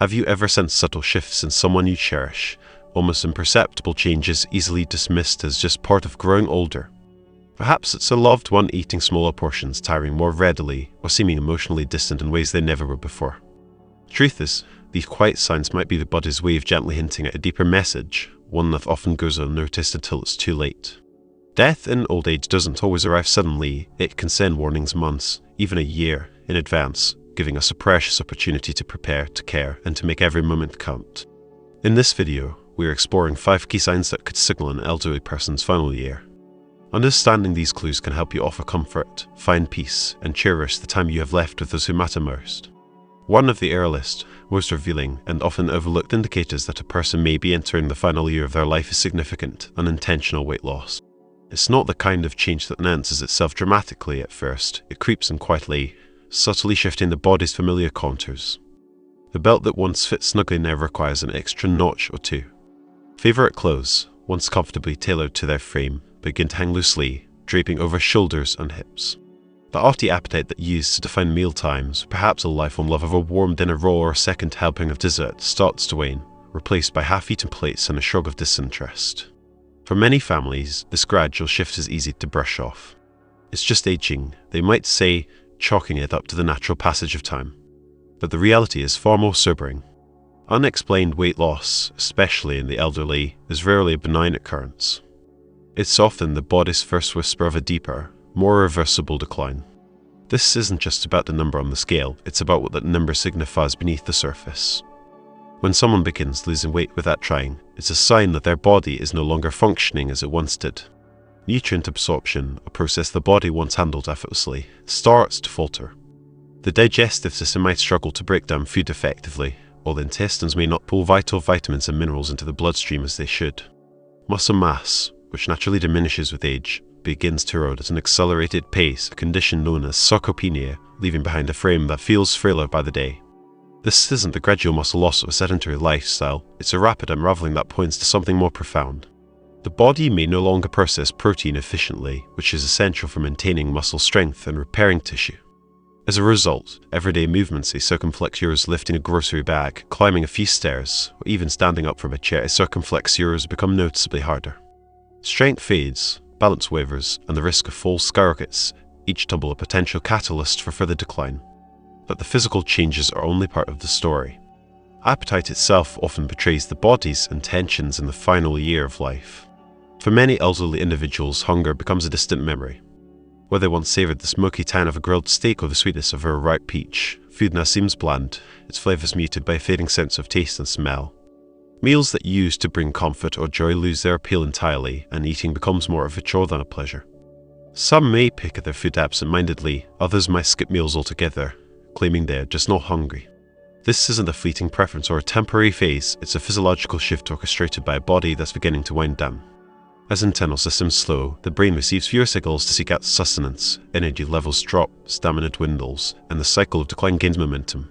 Have you ever sensed subtle shifts in someone you cherish, almost imperceptible changes easily dismissed as just part of growing older? Perhaps it's a loved one eating smaller portions, tiring more readily, or seeming emotionally distant in ways they never were before. The truth is, these quiet signs might be the body's way of gently hinting at a deeper message, one that often goes unnoticed until it's too late. Death in old age doesn't always arrive suddenly. It can send warnings months, even a year, in advance, giving us a precious opportunity to prepare, to care, and to make every moment count. In this video, we're exploring 5 key signs that could signal an elderly person's final year. Understanding these clues can help you offer comfort, find peace, and cherish the time you have left with those who matter most. One of the earliest, most revealing, and often overlooked indicators that a person may be entering the final year of their life is significant, unintentional weight loss. It's not the kind of change that announces itself dramatically at first. It creeps in quietly, subtly shifting the body's familiar contours. The belt that once fit snugly now requires an extra notch or two. Favorite clothes, once comfortably tailored to their frame, begin to hang loosely, draping over shoulders and hips. The hearty appetite that used to define meal times, perhaps a lifelong love of a warm dinner roll or a second helping of dessert, starts to wane, replaced by half-eaten plates and a shrug of disinterest. For many families, this gradual shift is easy to brush off. It's just aging, they might say, chalking it up to the natural passage of time. But the reality is far more sobering. Unexplained weight loss, especially in the elderly, is rarely a benign occurrence. It's often the body's first whisper of a deeper, more reversible decline. This isn't just about the number on the scale, it's about what that number signifies beneath the surface. When someone begins losing weight without trying, it's a sign that their body is no longer functioning as it once did. Nutrient absorption, a process the body once handled effortlessly, starts to falter. The digestive system might struggle to break down food effectively, or the intestines may not pull vital vitamins and minerals into the bloodstream as they should. Muscle mass, which naturally diminishes with age, begins to erode at an accelerated pace, a condition known as sarcopenia, leaving behind a frame that feels frailer by the day. This isn't the gradual muscle loss of a sedentary lifestyle, it's a rapid unraveling that points to something more profound. The body may no longer process protein efficiently, which is essential for maintaining muscle strength and repairing tissue. As a result, everyday movements, a circumflex lifting a grocery bag, climbing a few stairs, or even standing up from a chair, a circumflex become noticeably harder. Strength fades, balance wavers, and the risk of falls skyrockets, each tumble a potential catalyst for further decline. But the physical changes are only part of the story. Appetite itself often betrays the body's intentions in the final year of life. For many elderly individuals, hunger becomes a distant memory. Where they once savoured the smoky tang of a grilled steak or the sweetness of a ripe peach, food now seems bland, its flavours muted by a fading sense of taste and smell. Meals that used to bring comfort or joy lose their appeal entirely, and eating becomes more of a chore than a pleasure. Some may pick at their food absent-mindedly, others might skip meals altogether, claiming they're just not hungry. This isn't a fleeting preference or a temporary phase, it's a physiological shift orchestrated by a body that's beginning to wind down. As internal systems slow, the brain receives fewer signals to seek out sustenance, energy levels drop, stamina dwindles, and the cycle of decline gains momentum.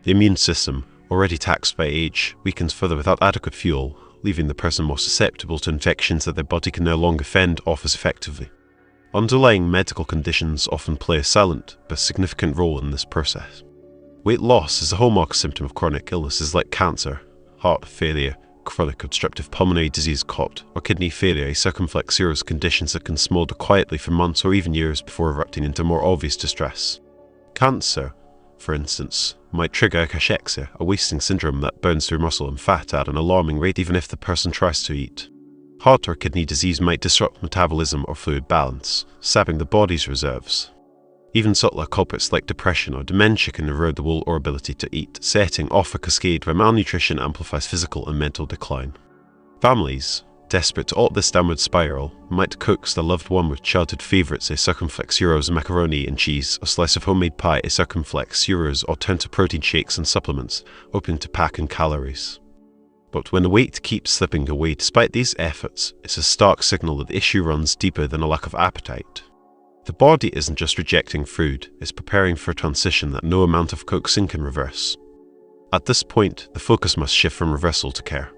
The immune system, already taxed by age, weakens further without adequate fuel, leaving the person more susceptible to infections that their body can no longer fend off as effectively. Underlying medical conditions often play a silent but significant role in this process. Weight loss is a hallmark symptom of chronic illnesses like cancer, heart failure, chronic obstructive pulmonary disease (COPD), or kidney failure, a circumflex conditions that can smolder quietly for months or even years before erupting into more obvious distress. Cancer, for instance, might trigger cachexia, a wasting syndrome that burns through muscle and fat at an alarming rate even if the person tries to eat. Heart or kidney disease might disrupt metabolism or fluid balance, sapping the body's reserves. Even subtler culprits like depression or dementia can erode the will or ability to eat, setting off a cascade where malnutrition amplifies physical and mental decline. Families, desperate to halt this downward spiral, might coax their loved one with childhood favourites, a circumflex macaroni and cheese, a slice of homemade pie, a circumflex or turn to protein shakes and supplements, hoping to pack in calories. But when the weight keeps slipping away despite these efforts, it's a stark signal that the issue runs deeper than a lack of appetite. The body isn't just rejecting food, it's preparing for a transition that no amount of coaxing can reverse. At this point, the focus must shift from reversal to care.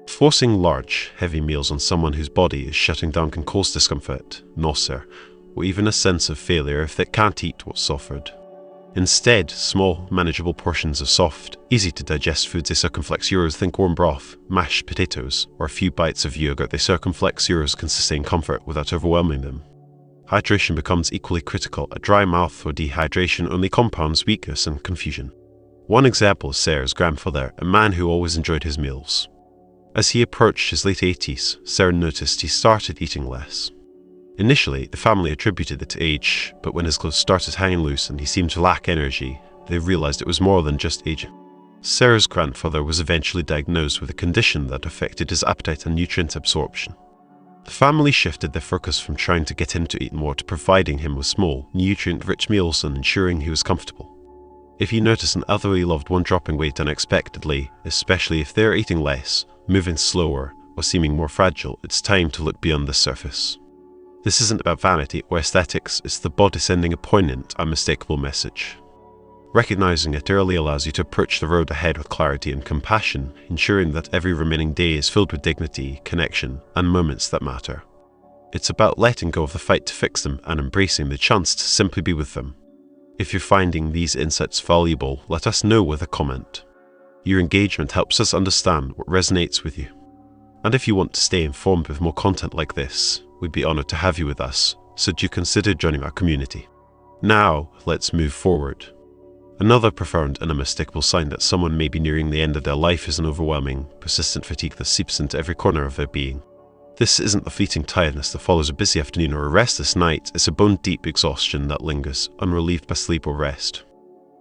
Forcing large, heavy meals on someone whose body is shutting down can cause discomfort, nausea, or even a sense of failure if they can't eat what's offered. Instead, small, manageable portions of soft, easy-to-digest foods they circumflex euros, think warm broth, mashed potatoes, or a few bites of yogurt they circumflex euros can sustain comfort without overwhelming them. Hydration becomes equally critical. A dry mouth or dehydration only compounds weakness and confusion. One example is Sarah's grandfather, a man who always enjoyed his meals. As he approached his late 80s, Sarah noticed he started eating less. Initially, the family attributed it to age, but when his clothes started hanging loose and he seemed to lack energy, they realized it was more than just aging. Sarah's grandfather was eventually diagnosed with a condition that affected his appetite and nutrient absorption. The family shifted their focus from trying to get him to eat more to providing him with small, nutrient-rich meals and ensuring he was comfortable. If you notice an elderly loved one dropping weight unexpectedly, especially if they're eating less, moving slower, or seeming more fragile, it's time to look beyond the surface. This isn't about vanity or aesthetics, it's the body sending a poignant, unmistakable message. Recognizing it early allows you to approach the road ahead with clarity and compassion, ensuring that every remaining day is filled with dignity, connection, and moments that matter. It's about letting go of the fight to fix them and embracing the chance to simply be with them. If you're finding these insights valuable, let us know with a comment. Your engagement helps us understand what resonates with you. And if you want to stay informed with more content like this, we'd be honored to have you with us, so do consider joining our community. Now, let's move forward. Another profound and unmistakable sign that someone may be nearing the end of their life is an overwhelming, persistent fatigue that seeps into every corner of their being. This isn't the fleeting tiredness that follows a busy afternoon or a restless night, it's a bone-deep exhaustion that lingers, unrelieved by sleep or rest.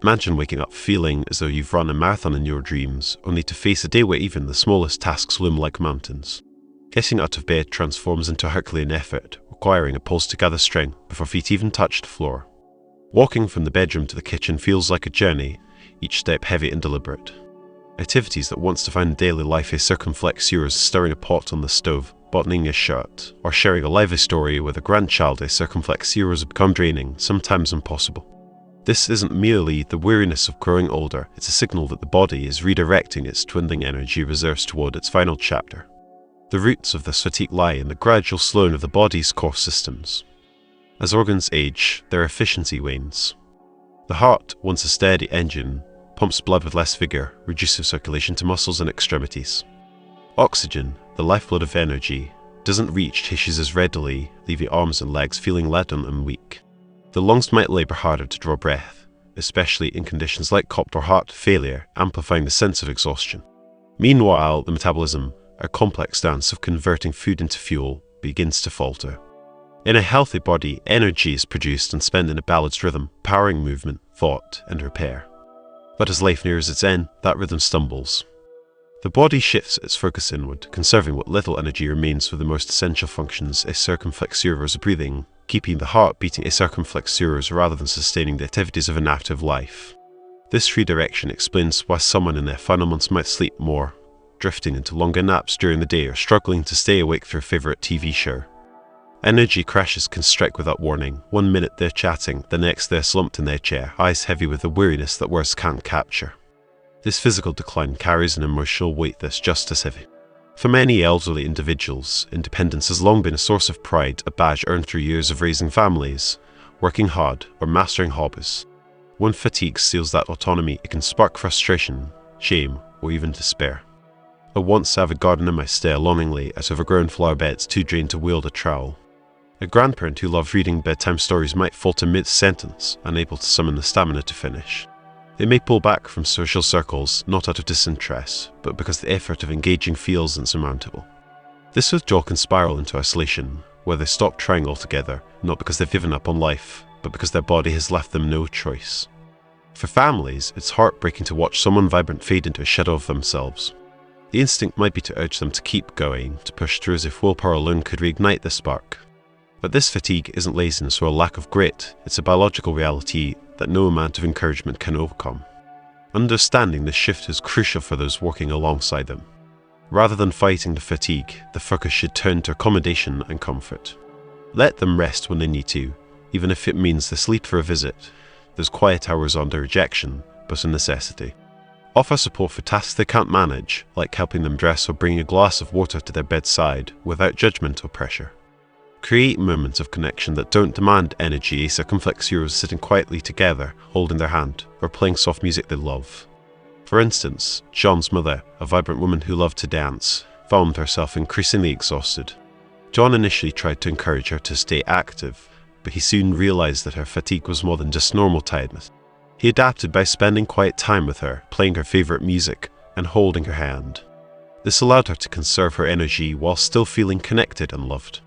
Imagine waking up feeling as though you've run a marathon in your dreams, only to face a day where even the smallest tasks loom like mountains. Getting out of bed transforms into a Herculean effort, requiring a pulse to gather strength before feet even touch the floor. Walking from the bedroom to the kitchen feels like a journey, each step heavy and deliberate. Activities that once defined daily life as circumflex euros, stirring a pot on the stove, buttoning a shirt, or sharing a lively story with a grandchild as circumflex euros have become draining, sometimes impossible. This isn't merely the weariness of growing older, it's a signal that the body is redirecting its dwindling energy reserves toward its final chapter. The roots of this fatigue lie in the gradual slowing of the body's core systems. As organs age, their efficiency wanes. The heart, once a steady engine, pumps blood with less vigor, reduces circulation to muscles and extremities. Oxygen, the lifeblood of energy, doesn't reach tissues as readily, leaving arms and legs feeling leaden and weak. The lungs might labor harder to draw breath, especially in conditions like COPD or heart failure, amplifying the sense of exhaustion. Meanwhile, the metabolism, a complex dance of converting food into fuel, begins to falter. In a healthy body, energy is produced and spent in a balanced rhythm, powering movement, thought, and repair. But as life nears its end, that rhythm stumbles. The body shifts its focus inward, conserving what little energy remains for the most essential functions as circumflex euros breathing, keeping the heart beating as circumflex euros rather than sustaining the activities of an active life. This redirection explains why someone in their final months might sleep more, drifting into longer naps during the day or struggling to stay awake for a favorite TV show. Energy crashes can strike without warning. 1 minute they're chatting, the next they're slumped in their chair, eyes heavy with the weariness that words can't capture. This physical decline carries an emotional weight that's just as heavy. For many elderly individuals, independence has long been a source of pride, a badge earned through years of raising families, working hard, or mastering hobbies. When fatigue steals that autonomy, it can spark frustration, shame, or even despair. A once avid gardener might stare longingly at overgrown flower beds too drained to wield a trowel. A grandparent who loved reading bedtime stories might falter mid-sentence, unable to summon the stamina to finish. They may pull back from social circles, not out of disinterest, but because the effort of engaging feels insurmountable. This withdrawal can spiral into isolation, where they stop trying altogether, not because they've given up on life, but because their body has left them no choice. For families, it's heartbreaking to watch someone vibrant fade into a shadow of themselves. The instinct might be to urge them to keep going, to push through as if willpower alone could reignite the spark. But this fatigue isn't laziness or a lack of grit, it's a biological reality that no amount of encouragement can overcome. Understanding this shift is crucial for those working alongside them. Rather than fighting the fatigue, the focus should turn to accommodation and comfort. Let them rest when they need to, even if it means they sleep for a visit. Those quiet hours aren't a rejection, but a necessity. Offer support for tasks they can't manage, like helping them dress or bringing a glass of water to their bedside, without judgment or pressure. Create moments of connection that don't demand energy, as circumflex heroes sitting quietly together, holding their hand, or playing soft music they love. For instance, John's mother, a vibrant woman who loved to dance, found herself increasingly exhausted. John initially tried to encourage her to stay active, but he soon realized that her fatigue was more than just normal tiredness. He adapted by spending quiet time with her, playing her favorite music, and holding her hand. This allowed her to conserve her energy while still feeling connected and loved.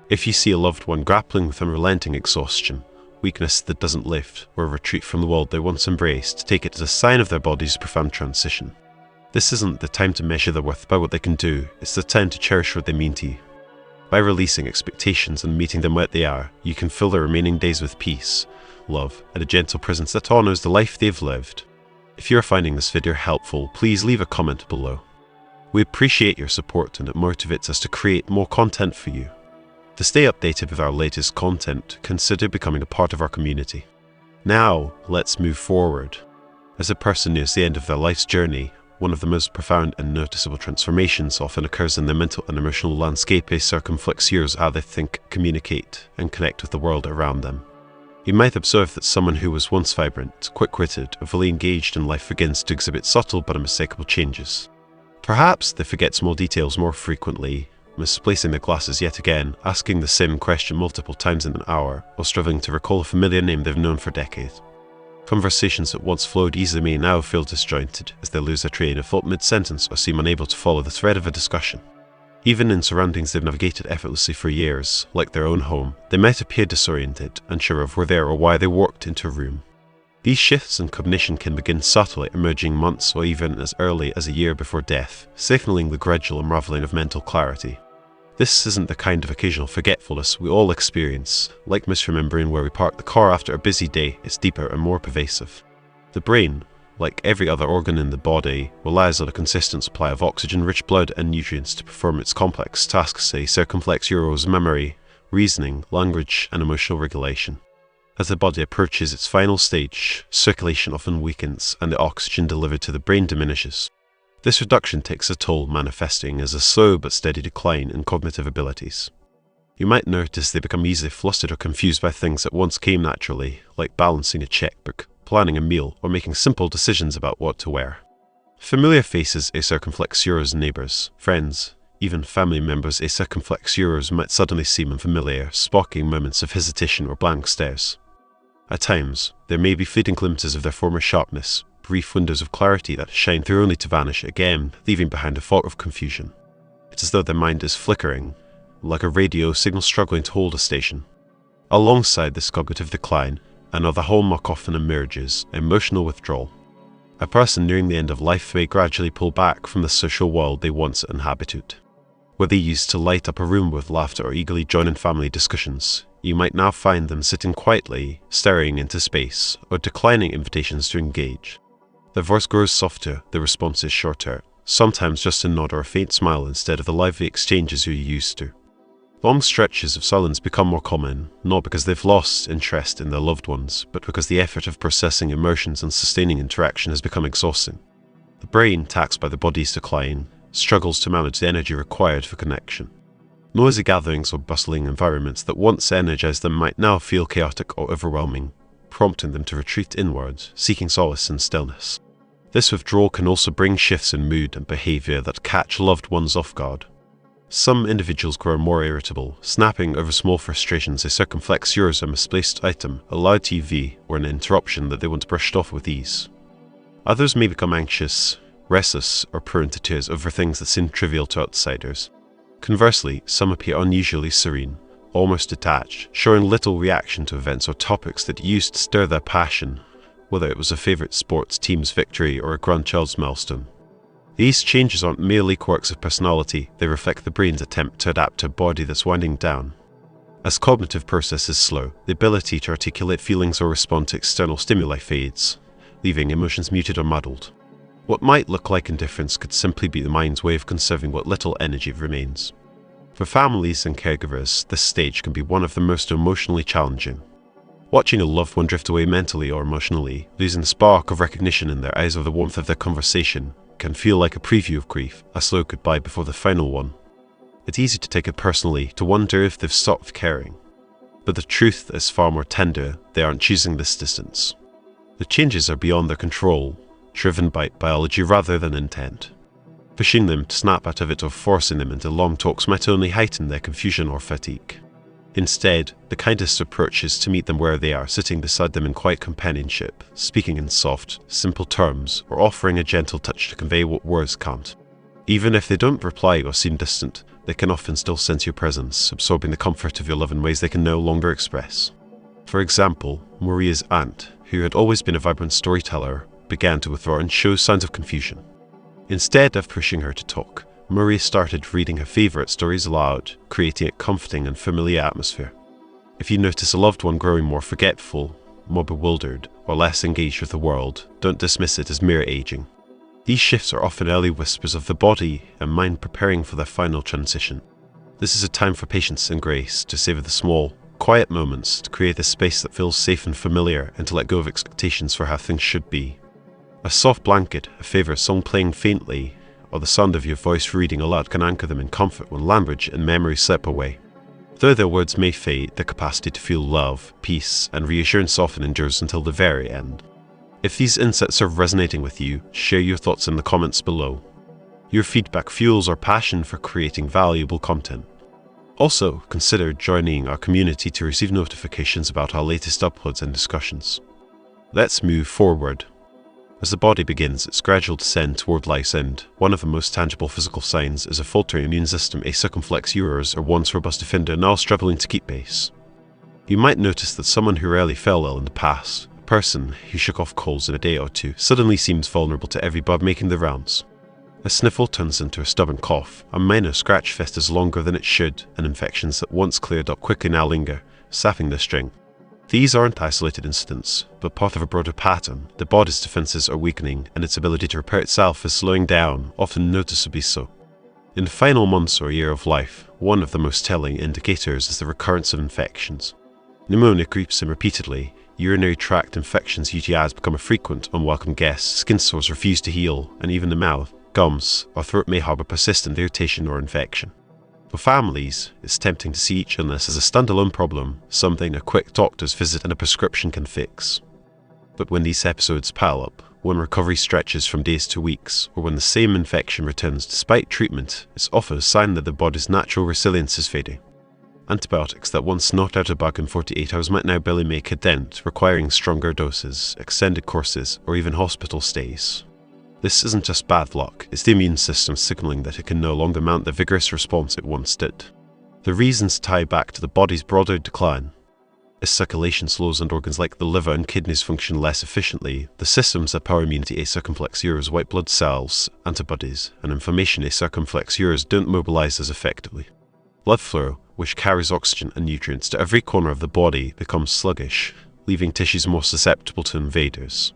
If you see a loved one grappling with unrelenting exhaustion, weakness that doesn't lift, or a retreat from the world they once embraced, take it as a sign of their body's profound transition. This isn't the time to measure their worth by what they can do, it's the time to cherish what they mean to you. By releasing expectations and meeting them where they are, you can fill their remaining days with peace, love, and a gentle presence that honors the life they've lived. If you are finding this video helpful, please leave a comment below. We appreciate your support and it motivates us to create more content for you. To stay updated with our latest content, consider becoming a part of our community. Now, let's move forward. As a person nears the end of their life's journey, one of the most profound and noticeable transformations often occurs in their mental and emotional landscape as circumflex heroes how they think, communicate, and connect with the world around them. You might observe that someone who was once vibrant, quick-witted, and fully engaged in life begins to exhibit subtle but unmistakable changes. Perhaps they forget small details more frequently, misplacing their glasses yet again, asking the same question multiple times in an hour, or struggling to recall a familiar name they've known for decades. Conversations that once flowed easily may now feel disjointed, as they lose their train of thought mid-sentence or seem unable to follow the thread of a discussion. Even in surroundings they've navigated effortlessly for years, like their own home, they might appear disoriented, unsure of where they are or why they walked into a room. These shifts in cognition can begin subtly, emerging months or even as early as a year before death, signaling the gradual unraveling of mental clarity. This isn't the kind of occasional forgetfulness we all experience. Like misremembering where we parked the car after a busy day, it's deeper and more pervasive. The brain, like every other organ in the body, relies on a consistent supply of oxygen-rich blood and nutrients to perform its complex tasks, say circumflex heroes, memory, reasoning, language, and emotional regulation. As the body approaches its final stage, circulation often weakens and the oxygen delivered to the brain diminishes. This reduction takes a toll, manifesting as a slow but steady decline in cognitive abilities. You might notice they become easily flustered or confused by things that once came naturally, like balancing a checkbook, planning a meal, or making simple decisions about what to wear. Familiar faces as circumflex heroes' neighbors, friends, even family members as circumflex heroes might suddenly seem unfamiliar, sparking moments of hesitation or blank stares. At times, there may be fleeting glimpses of their former sharpness, brief windows of clarity that shine through only to vanish again, leaving behind a fog of confusion. It's as though their mind is flickering, like a radio signal struggling to hold a station. Alongside this cognitive decline, another hallmark often emerges: emotional withdrawal. A person nearing the end of life may gradually pull back from the social world they once inhabited. Where they used to light up a room with laughter or eagerly join in family discussions, you might now find them sitting quietly, staring into space, or declining invitations to engage. Their voice grows softer, their response is shorter, sometimes just a nod or a faint smile instead of the lively exchanges you're used to. Long stretches of silence become more common, not because they've lost interest in their loved ones, but because the effort of processing emotions and sustaining interaction has become exhausting. The brain, taxed by the body's decline, struggles to manage the energy required for connection. Noisy gatherings or bustling environments that once energized them might now feel chaotic or overwhelming, prompting them to retreat inward, seeking solace in stillness. This withdrawal can also bring shifts in mood and behavior that catch loved ones off guard. Some individuals grow more irritable, snapping over small frustrations as circumflex heroes a misplaced item, a loud TV, or an interruption that they want brushed off with ease. Others may become anxious, restless, or prone to tears over things that seem trivial to outsiders. Conversely, some appear unusually serene, almost detached, showing little reaction to events or topics that used to stir their passion, whether it was a favorite sports team's victory or a grandchild's milestone. These changes aren't merely quirks of personality, they reflect the brain's attempt to adapt to a body that's winding down. As cognitive processes slow, the ability to articulate feelings or respond to external stimuli fades, leaving emotions muted or muddled. What might look like indifference could simply be the mind's way of conserving what little energy remains. For families and caregivers, this stage can be one of the most emotionally challenging. Watching a loved one drift away mentally or emotionally, losing the spark of recognition in their eyes or the warmth of their conversation, can feel like a preview of grief, a slow goodbye before the final one. It's easy to take it personally, to wonder if they've stopped caring. But the truth is far more tender. They aren't choosing this distance. The changes are beyond their control, driven by biology rather than intent. Pushing them to snap out of it or forcing them into long talks might only heighten their confusion or fatigue. Instead, the kindest approach is to meet them where they are, sitting beside them in quiet companionship, speaking in soft, simple terms, or offering a gentle touch to convey what words can't. Even if they don't reply or seem distant, they can often still sense your presence, absorbing the comfort of your love in ways they can no longer express. For example, Maria's aunt, who had always been a vibrant storyteller, began to withdraw and show signs of confusion. Instead of pushing her to talk, Maria started reading her favorite stories aloud, creating a comforting and familiar atmosphere. If you notice a loved one growing more forgetful, more bewildered, or less engaged with the world, don't dismiss it as mere aging. These shifts are often early whispers of the body and mind preparing for their final transition. This is a time for patience and grace, to savor the small, quiet moments, to create a space that feels safe and familiar, and to let go of expectations for how things should be. A soft blanket, a favorite song playing faintly, or the sound of your voice reading aloud can anchor them in comfort when language and memory slip away. Though their words may fade, their capacity to feel love, peace, and reassurance often endures until the very end. If these insights are resonating with you, share your thoughts in the comments below. Your feedback fuels our passion for creating valuable content. Also, consider joining our community to receive notifications about our latest uploads and discussions. Let's move forward. As the body begins its gradual descent toward life's end, one of the most tangible physical signs is a faltering immune system. A circumflex urus, or once robust defender, now struggling to keep pace. You might notice that someone who rarely fell ill in the past, a person who shook off colds in a day or two, suddenly seems vulnerable to every bug making the rounds. A sniffle turns into a stubborn cough, a minor scratch festers longer than it should, and infections that once cleared up quickly now linger, sapping the string. These aren't isolated incidents, but part of a broader pattern. The body's defenses are weakening, and its ability to repair itself is slowing down, often noticeably so. In the final months or year of life, one of the most telling indicators is the recurrence of infections. Pneumonia creeps in repeatedly, urinary tract infections, UTIs, become a frequent, unwelcome guest, skin sores refuse to heal, and even the mouth, gums, or throat may harbor persistent irritation or infection. For families, it's tempting to see each illness as a standalone problem, something a quick doctor's visit and a prescription can fix. But when these episodes pile up, when recovery stretches from days to weeks, or when the same infection returns despite treatment, it's often a sign that the body's natural resilience is fading. Antibiotics that once knocked out a bug in 48 hours might now barely make a dent, requiring stronger doses, extended courses, or even hospital stays. This isn't just bad luck, it's the immune system signaling that it can no longer mount the vigorous response it once did. The reasons tie back to the body's broader decline. As circulation slows and organs like the liver and kidneys function less efficiently, the systems that power immunity, a circumflex urus, white blood cells, antibodies, and inflammation, a circumflex urus, don't mobilize as effectively. Blood flow, which carries oxygen and nutrients to every corner of the body, becomes sluggish, leaving tissues more susceptible to invaders.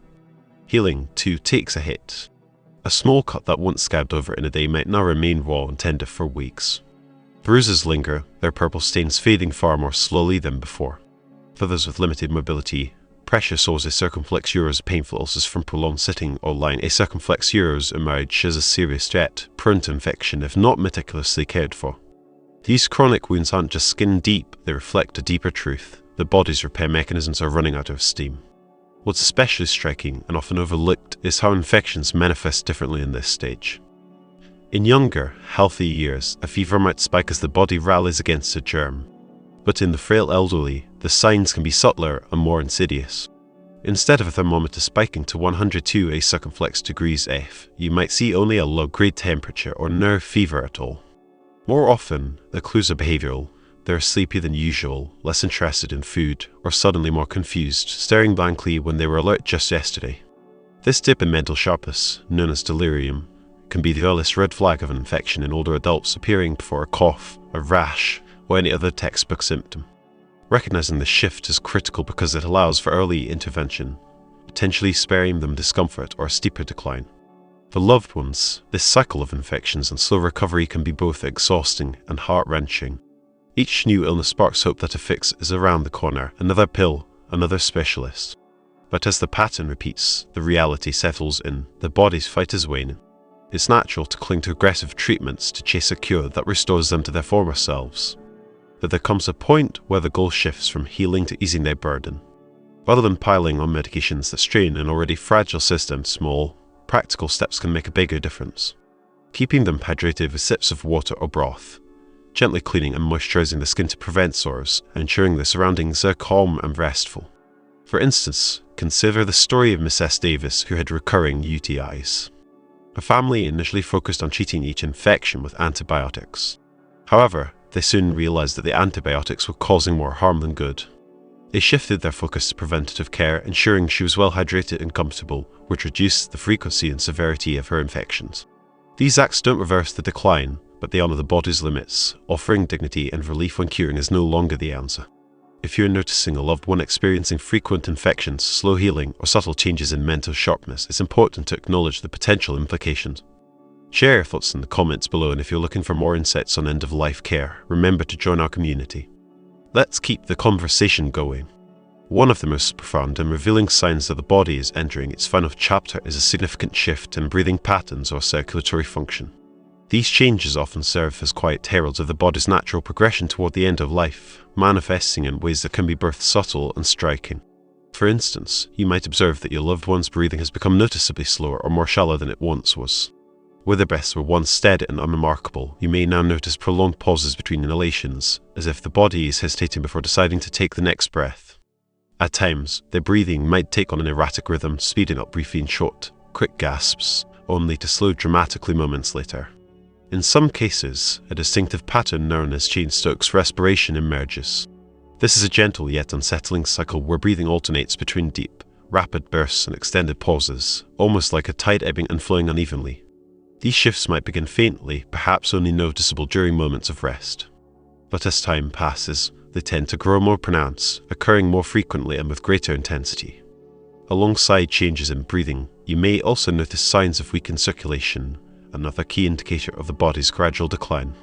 Healing, too, takes a hit. A small cut that once scabbed over in a day might now remain raw and tender for weeks. Bruises linger, their purple stains fading far more slowly than before. For those with limited mobility, pressure sores, a circumflex urus, painful ulcers from prolonged sitting or lying, a circumflex urus emerge as a serious threat, prone to infection if not meticulously cared for. These chronic wounds aren't just skin deep, they reflect a deeper truth. The body's repair mechanisms are running out of steam. What's especially striking and often overlooked is how infections manifest differently in this stage. In younger, healthy years, a fever might spike as the body rallies against a germ. But in the frail elderly, the signs can be subtler and more insidious. Instead of a thermometer spiking to 102 a circumflex degrees F, you might see only a low-grade temperature or no fever at all. More often, the clues are behavioral. They're sleepier than usual, less interested in food, or suddenly more confused, staring blankly when they were alert just yesterday. This dip in mental sharpness, known as delirium, can be the earliest red flag of an infection in older adults, appearing before a cough, a rash, or any other textbook symptom. Recognizing the shift is critical because it allows for early intervention, potentially sparing them discomfort or a steeper decline. For loved ones, this cycle of infections and slow recovery can be both exhausting and heart-wrenching. Each new illness sparks hope that a fix is around the corner, another pill, another specialist. But as the pattern repeats, the reality settles in. The body's fight is waning. It's natural to cling to aggressive treatments to chase a cure that restores them to their former selves. But there comes a point where the goal shifts from healing to easing their burden. Rather than piling on medications that strain an already fragile system, small, practical steps can make a bigger difference. Keeping them hydrated with sips of water or broth, gently cleaning and moisturizing the skin to prevent sores, and ensuring the surroundings are calm and restful. For instance, consider the story of Miss S. Davis, who had recurring UTIs. Her family initially focused on treating each infection with antibiotics. However, they soon realized that the antibiotics were causing more harm than good. They shifted their focus to preventative care, ensuring she was well hydrated and comfortable, which reduced the frequency and severity of her infections. These acts don't reverse the decline, but they honor the body's limits, offering dignity and relief when curing is no longer the answer. If you're noticing a loved one experiencing frequent infections, slow healing, or subtle changes in mental sharpness, it's important to acknowledge the potential implications. Share your thoughts in the comments below, and if you're looking for more insights on end-of-life care, remember to join our community. Let's keep the conversation going. One of the most profound and revealing signs that the body is entering its final chapter is a significant shift in breathing patterns or circulatory function. These changes often serve as quiet heralds of the body's natural progression toward the end of life, manifesting in ways that can be both subtle and striking. For instance, you might observe that your loved one's breathing has become noticeably slower or more shallow than it once was. Where their breaths were once steady and unremarkable, you may now notice prolonged pauses between inhalations, as if the body is hesitating before deciding to take the next breath. At times, their breathing might take on an erratic rhythm, speeding up briefly in short, quick gasps, only to slow dramatically moments later. In some cases, a distinctive pattern known as Cheyne-Stokes respiration emerges. This is a gentle yet unsettling cycle where breathing alternates between deep, rapid bursts and extended pauses, almost like a tide ebbing and flowing unevenly. These shifts might begin faintly, perhaps only noticeable during moments of rest. But as time passes, they tend to grow more pronounced, occurring more frequently and with greater intensity. Alongside changes in breathing, you may also notice signs of weakened circulation, another key indicator of the body's gradual decline.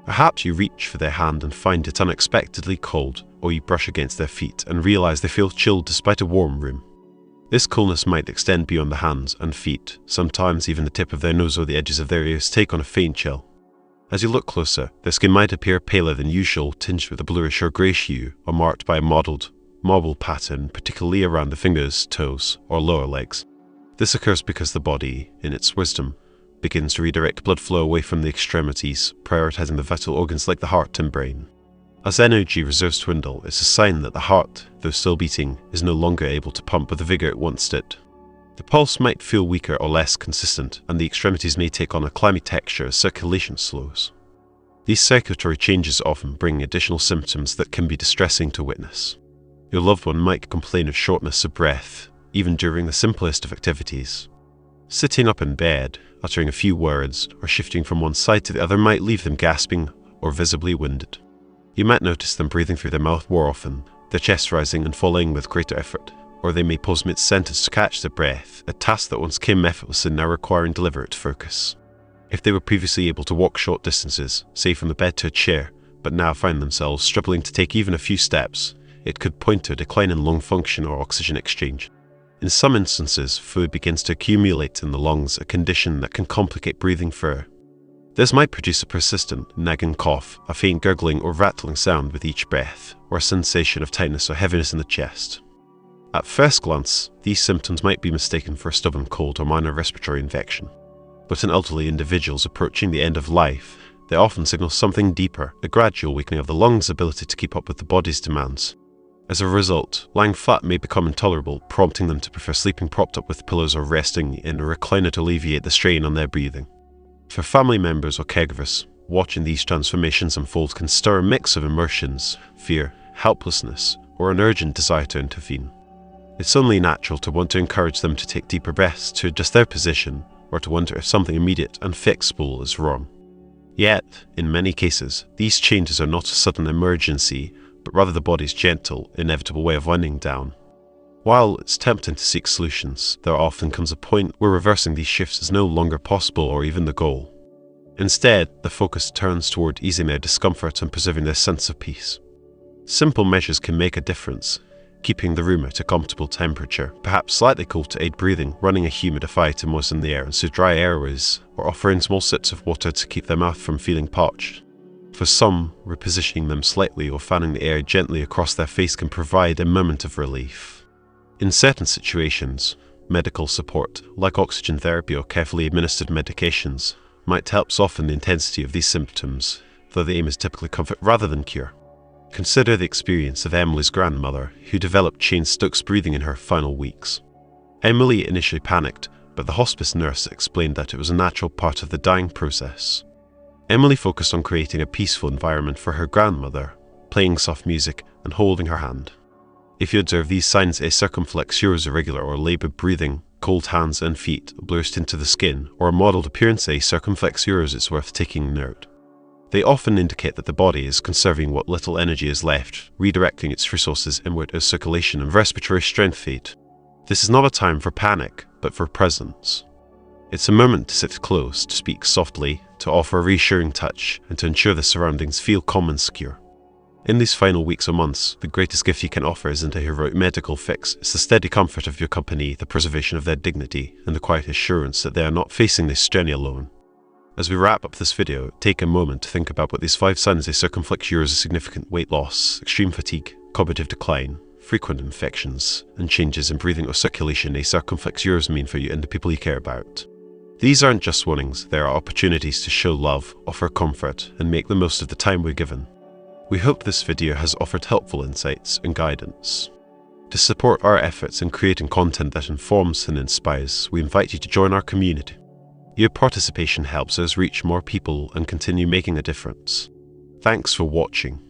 Perhaps you reach for their hand and find it unexpectedly cold, or you brush against their feet and realize they feel chilled despite a warm room. This coolness might extend beyond the hands and feet, sometimes even the tip of their nose or the edges of their ears take on a faint chill. As you look closer, their skin might appear paler than usual, tinged with a bluish or greyish hue, or marked by a mottled, mobile pattern, particularly around the fingers, toes, or lower legs. This occurs because the body, in its wisdom, begins to redirect blood flow away from the extremities, prioritizing the vital organs like the heart and brain. As energy reserves dwindle, it's a sign that the heart, though still beating, is no longer able to pump with the vigor it once did. The pulse might feel weaker or less consistent, and the extremities may take on a clammy texture as circulation slows. These circulatory changes often bring additional symptoms that can be distressing to witness. Your loved one might complain of shortness of breath, even during the simplest of activities. Sitting up in bed, uttering a few words, or shifting from one side to the other might leave them gasping or visibly winded. You might notice them breathing through their mouth more often, their chest rising and falling with greater effort, or they may pause mid-sentence to catch their breath, a task that once came effortlessly now requiring deliberate focus. If they were previously able to walk short distances, say from the bed to a chair, but now find themselves struggling to take even a few steps, it could point to a decline in lung function or oxygen exchange. In some instances, fluid begins to accumulate in the lungs, a condition that can complicate breathing further. This might produce a persistent, nagging cough, a faint gurgling or rattling sound with each breath, or a sensation of tightness or heaviness in the chest. At first glance, these symptoms might be mistaken for a stubborn cold or minor respiratory infection. But in elderly individuals approaching the end of life, they often signal something deeper, a gradual weakening of the lungs' ability to keep up with the body's demands. As a result, lying flat may become intolerable, prompting them to prefer sleeping propped up with pillows or resting in a recliner to alleviate the strain on their breathing. For family members or caregivers, watching these transformations unfold can stir a mix of emotions, fear, helplessness, or an urgent desire to intervene. It's only natural to want to encourage them to take deeper breaths to adjust their position, or to wonder if something immediate and fixable is wrong. Yet, in many cases, these changes are not a sudden emergency, but rather the body's gentle, inevitable way of winding down. While it's tempting to seek solutions, there often comes a point where reversing these shifts is no longer possible or even the goal. Instead, the focus turns toward easing their discomfort and preserving their sense of peace. Simple measures can make a difference. keeping the room at a comfortable temperature, perhaps slightly cool to aid breathing, running a humidifier to moisten the air and soothe dry airways, or offering small sips of water to keep their mouth from feeling parched. For some, repositioning them slightly or fanning the air gently across their face can provide a moment of relief. In certain situations, medical support, like oxygen therapy or carefully administered medications, might help soften the intensity of these symptoms, though the aim is typically comfort rather than cure. Consider the experience of Emily's grandmother, who developed Cheyne-Stokes breathing in her final weeks. Emily initially panicked, but the hospice nurse explained that it was a natural part of the dying process. Emily focused on creating a peaceful environment for her grandmother, playing soft music and holding her hand. If you observe these signs, a circumflex urus irregular or labored breathing, cold hands and feet, burst into the skin, or a mottled appearance, a circumflex urus, it's worth taking note. They often indicate that the body is conserving what little energy is left, redirecting its resources inward as circulation and respiratory strength fade. This is not a time for panic, but for presence. It's a moment to sit close, to speak softly, to offer a reassuring touch, and to ensure the surroundings feel calm and secure. In these final weeks or months, the greatest gift you can offer isn't a heroic medical fix, it's the steady comfort of your company, the preservation of their dignity, and the quiet assurance that they are not facing this journey alone. As we wrap up this video, take a moment to think about what these 5 signs of circumflex urus of significant weight loss, extreme fatigue, cognitive decline, frequent infections, and changes in breathing or circulation a circumflex urus mean for you and the people you care about. These aren't just warnings, they are opportunities to show love, offer comfort, and make the most of the time we're given. We hope this video has offered helpful insights and guidance. To support our efforts in creating content that informs and inspires, we invite you to join our community. Your participation helps us reach more people and continue making a difference. Thanks for watching.